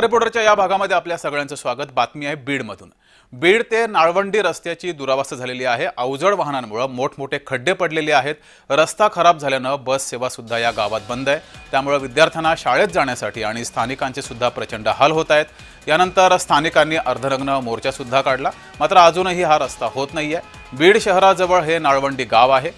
रिपोर्टरच्या या भागामध्ये आपल्या सगळ्यांचं स्वागत। बातमी आहे बीडमधून। बीड ते नाळवंडी रस्त्याची दुरावस्था झालेली आहे। अवजड वाहनांमुळे मोठमोठे खड्डे पडलेले आहेत। रस्ता खराब झाल्याने बस सेवा सुद्धा या गावात बंद आहे। त्यामुळे विद्यार्थ्यांना शाळेत जाण्यासाठी आणि स्थानिकांचे सुद्धा प्रचंड हाल होत आहेत। यानंतर स्थानिकांनी अर्धनग्न मोर्चा सुद्धा काढला, मात्र अजूनही हा रस्ता होत नाहीये। बीड शहराजवळ हे नाळवंडी गाव आहे।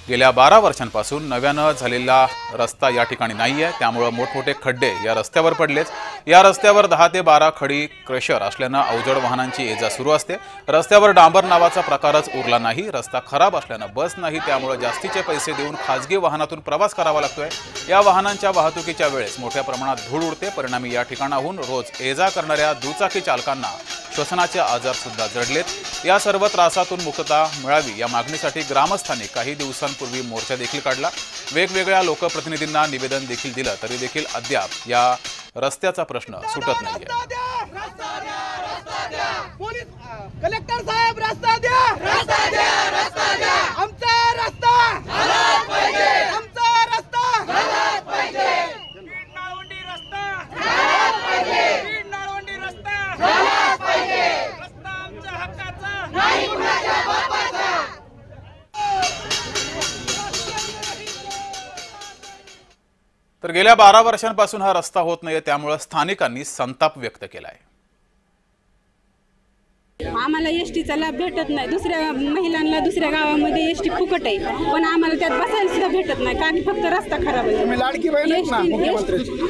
गेल्या 12 वर्षांपासून नव्याने झालेला रस्ता या ठिकाणी नाहीये, त्यामुळे मोठमोठे खड्डे या रस्त्यावर पडलेच। या रस्त्यावर 10 ते 12 खडी क्रेशर असल्याने अवजड वाहनांची ये-जा सुरू असते। रस्त्यावर डांबर नावाचा प्रकारच उरला नाही। रस्ता खराब असल्याने बस नाही, त्यामुळे जास्तीचे पैसे देऊन खासगी वाहनातून प्रवास करावा लागतोय। या वाहनांच्या वाहतुकीच्या वेळेस मोठ्या प्रमाणात धूळ उडते, परिणामी या ठिकाणाहून रोज ये-जा करणाऱ्या दुचाकी चालकांना श्वसनाचे आजार सुद्धा जडलेत। या सर्व त्रासातून मुक्तता मिळावी या मागणीसाठी ग्रामस्थांनी काही दिवसांपूर्वी मोर्चा देखील काढला। वेगवेगळ्या लोकप्रतिनिधींना निवेदन देखील दिलं, तरी देखील अद्याप या रस्त्याचा प्रश्न सुटत नाहीये। कलेक्टर साहेब रस्ता द्या, रस्ता द्या, रस्ता द्या। आमचा रस्ता झालाच पाहिजे, आमचा रस्ता झालाच पाहिजे। बीड नाळवंडी रस्ता झालाच पाहिजे, बीड नाळवंडी रस्ता झालाच पाहिजे। रस्ता आमच्या हक्काचा नाही, कुणाच्या बापाचा। तर गेल्या 12 वर्षांपासून हा रस्ता होत नाहीये, त्यामुळे स्थानिकांनी संताप व्यक्त केलाय। आम्हाला एसटीचा लाभ भेटत नाही। दुसऱ्या महिलांना दुसऱ्या गावामध्ये एसटी फुकट आहे, पण आम्हाला त्यात बसायला सुद्धा भेटत नाही, कारण फक्त रस्ता खराब आहे। लाडकी बहीण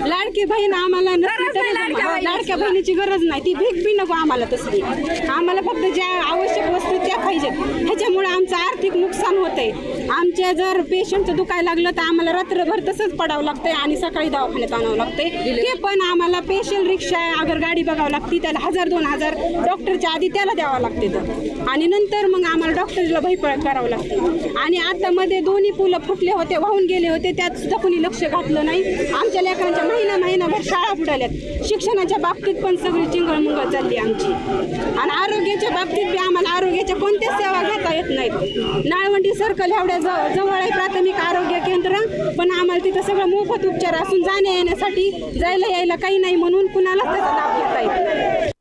लाडकी बहीण आम्हाला लाडक्या बहिणीची गरज नाही, ती भीक बी नको आम्हाला तसली। आम्हाला फक्त ज्या आवश्यक वस्तू त्या पाहिजेत। ह्याच्यामुळे आमचं आर्थिक नुकसान होतंय। आमच्या जर पेशंटचं दुखायला लागलं तर आम्हाला रात्रभर तसंच पडावं लागतंय आणि सकाळी दवाखान्यात आणावं लागतंय। ते पण आम्हाला स्पेशल रिक्षा अगर गाडी बघावं लागते, त्याला 1000-2000 डॉक्टरच्या आधी त्याला द्यावं लागते आणि नंतर मग आम्हाला डॉक्टरला भरपाई करावं लागते। आणि आता मध्ये दोन्ही पुलं फुटले होते, वाहून गेले होते, त्यात सुद्धा कोणी लक्ष घातलं नाही। आमच्या लेकरांच्या महिनाभर शाळा बुडाल्यात। शिक्षणाच्या बाबतीत पण सगळी चिंगळमुंगळ चालली आमची, आणि आरोग्याच्या बाबतीत बी आम्हाला आरोग्याच्या कोणत्याच सेवा घेता येत नाहीत। नाळवंडी सर्कल एवढ्या जवळ आहे प्राथमिक आरोग्य केंद्र, पण आम्हाला तिथं सगळं मोफत उपचार असून जाण्या येण्यासाठी जायला यायला काही नाही, म्हणून कुणालाच त्याचा लाभ घेता येत नाही।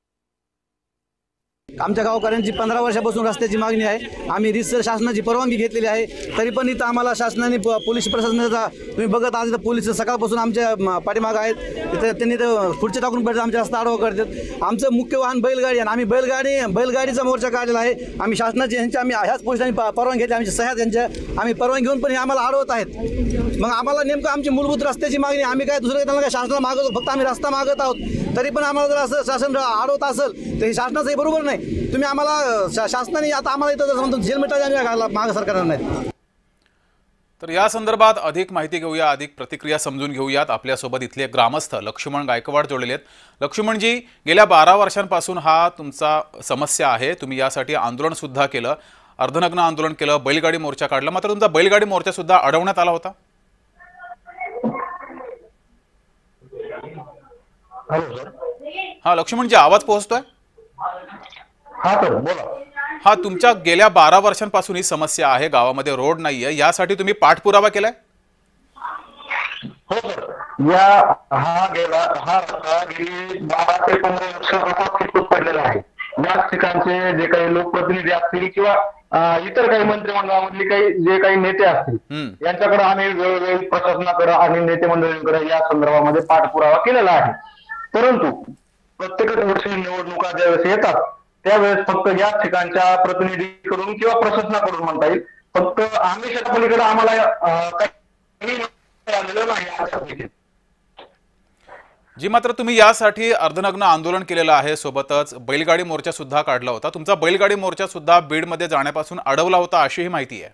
आमच्या गावकऱ्यांची 15 वर्षापासून रस्त्याची मागणी आहे। आम्ही रितसर शासनाची परवानगी घेतलेली आहे, तरी पण इथं आम्हाला शासनाने पोलीस प्रशासनाचा तुम्ही बघत आज इथं पोलीस सकाळपासून आमच्या पाठीमागं आहेत। तिथं त्यांनी तर पुढचे टाकून पडतात, आमच्या रस्ता आडवा करतात। आमचं मुख्य वाहन बैलगाडी आणि आम्ही बैलगाडीचा मोर्चा काढलेला आहे। आम्ही शासनाची यांची आम्ही ह्याच पोलिसांनी परवानगी घेतली, आमच्या सह्या त्यांच्या आम्ही परवानगी घेऊन पण हे आम्हाला अडवत आहेत। मग आम्हाला नेमकं आमची मूलभूत रस्त्याची मागणी, आम्ही काय दुसरं त्यांना काय शासनाला मागत, फक्त आम्ही रस्ता मागत आहोत। तरी पण आम्हाला जर असं शासन अडवत असेल तर हे शासनाचंही बरोबर नाही। तुम्ही आम्हाला शासनाने आता आम्हाला इथं म्हणतो जेलमेटा माग सरकार नाही। तर या संदर्भात अधिक माहिती घेऊया, अधिक प्रतिक्रिया समजून घेऊयात। आपल्यासोबत इथले ग्रामस्थ लक्ष्मण गायकवाड जोडलेले आहेत। लक्ष्मणजी, गेल्या 12 वर्षांपासून हा तुमचा समस्या आहे। तुम्ही यासाठी आंदोलन सुद्धा केलं, अर्धनग्न आंदोलन केलं, बैलगाडी मोर्चा काढला, मात्र तुमचा बैलगाडी मोर्चा सुद्धा अडवण्यात आला होता। हा लक्ष्मणजी, आवाज पोहोचतोय? हा सर, बोला। हा, तुमच्या गेल्या 12 वर्षांपासून ही समस्या आहे, गावामध्ये रोड नाहीये, यासाठी तुम्ही पाठपुरावा केलाय? हो सर, हा रस्ता गेली 12 ते 15 वर्ष पडलेला आहे। या ठिकाणचे जे काही लोकप्रतिनिधी असतील किंवा इतर काही मंत्रिमंडळामधले जे काही नेते असतील, यांच्याकडे आम्ही वेळोवेळी प्रशासनाकडे आणि नेते मंडळींकडे या संदर्भामध्ये पाठपुरावा केलेला आहे। परंतु प्रत्येक वर्षी निवडणुका ज्यावेळेस येतात त्यावेळेस फक्त या ठिकाणच्या प्रतिनिधीकडून किंवा प्रशासनाकडून म्हणता येईल, फक्त आमिषाच्या पलीकडे आम्हाला काही आलेलं नाही। जी, मात्र तुम्ही यासाठी अर्धनग्न आंदोलन केलेलं आहे, सोबतच बैलगाडी मोर्चा सुद्धा काढला होता। तुमचा बैलगाडी मोर्चा सुद्धा बीडमध्ये जाण्यापासून अडवला होता अशीही माहिती आहे।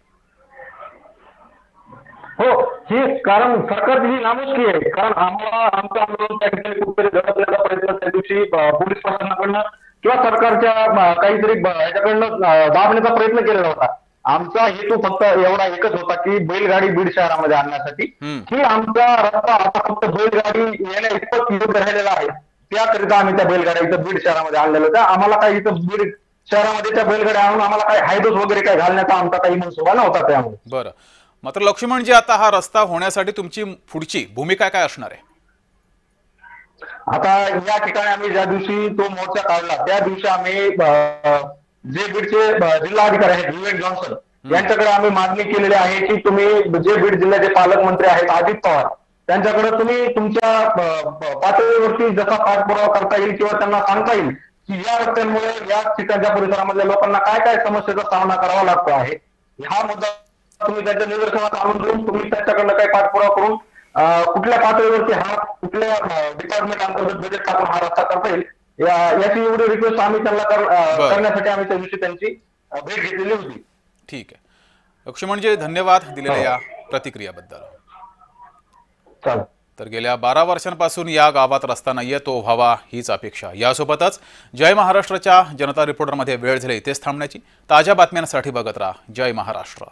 हो, ही कारण सरकारची ही नामुष्की आहे। कारण आम्हाला आमचं आंदोलन त्या ठिकाणी कुठेतरी दडपण्याचा प्रयत्न त्या दिवशी पोलीस प्रशासनाकडनं किंवा सरकारच्या काहीतरी ह्याच्याकडनं दाबण्याचा प्रयत्न केलेला होता। आमचा हेतू फक्त एवढा एकच होता की बैलगाडी बीड शहरामध्ये आणण्यासाठी, की आमचा रस्ता आता फक्त बैलगाडी येण्या इतपत योग्य राहिलेला आहे, त्याकरिता आम्ही त्या बैलगाड्या इथं बीड शहरामध्ये आणलेल्या होत्या। आम्हाला काही इथं बीड शहरामध्ये त्या बैलगाड्या आणून आम्हाला काही हायदोस वगैरे काही घालण्याचा आमचा काही मनसुबा नव्हता त्यामुळे। बरं, मात्र लक्ष्मणजी, आता हा रस्ता होण्यासाठी तुमची पुढची भूमिका काय असणार आहे? आता या ठिकाणी आम्ही ज्या दिवशी तो मोर्चा काढला त्या दिवशी आम्ही जे बीडचे जिल्हाधिकारी आहेत विवेक जॉन्सन यांच्याकडे आम्ही मागणी केलेली आहे की तुम्ही जे बीड जिल्ह्याचे पालकमंत्री आहेत अजित पवार त्यांच्याकडे तुम्ही तुमच्या पातळीवरती जसा पाठपुरावा करता येईल किंवा त्यांना सांगता येईल की या रस्त्यांमुळे या ठिकाणच्या परिसरामधल्या लोकांना काय काय समस्येचा सामना करावा लागतो आहे, हा मुद्दा तुम्ही त्यांच्या निदर्शनात आणून देऊन तुम्ही त्यांच्याकडनं काही पाठपुरावा करून कुठल्या पातळीवरती हा कुठल्या डिपार्टमेंट अंतर्गत बजेट टाकून हा रस्ता करता येईल याची एवढी रिक्वेस्ट आम्ही त्यांना करण्यासाठी आम्ही त्या दिवशी त्यांची भेट घेतलेली होती. ठीक आहे लक्ष्मणजी, धन्यवाद दिलेल्या या प्रतिक्रियाबद्दल. चालेल. तर गेल्या 12 वर्षांपासून या गावात रस्ता नाहीये, तो व्हावा हीच अपेक्षा. यासोबतच जय महाराष्ट्राच्या जनता रिपोर्टरमध्ये वेळ झाली इथेच थांबण्याची. ताज्या बातम्यांसाठी बघत राहा जय महाराष्ट्र.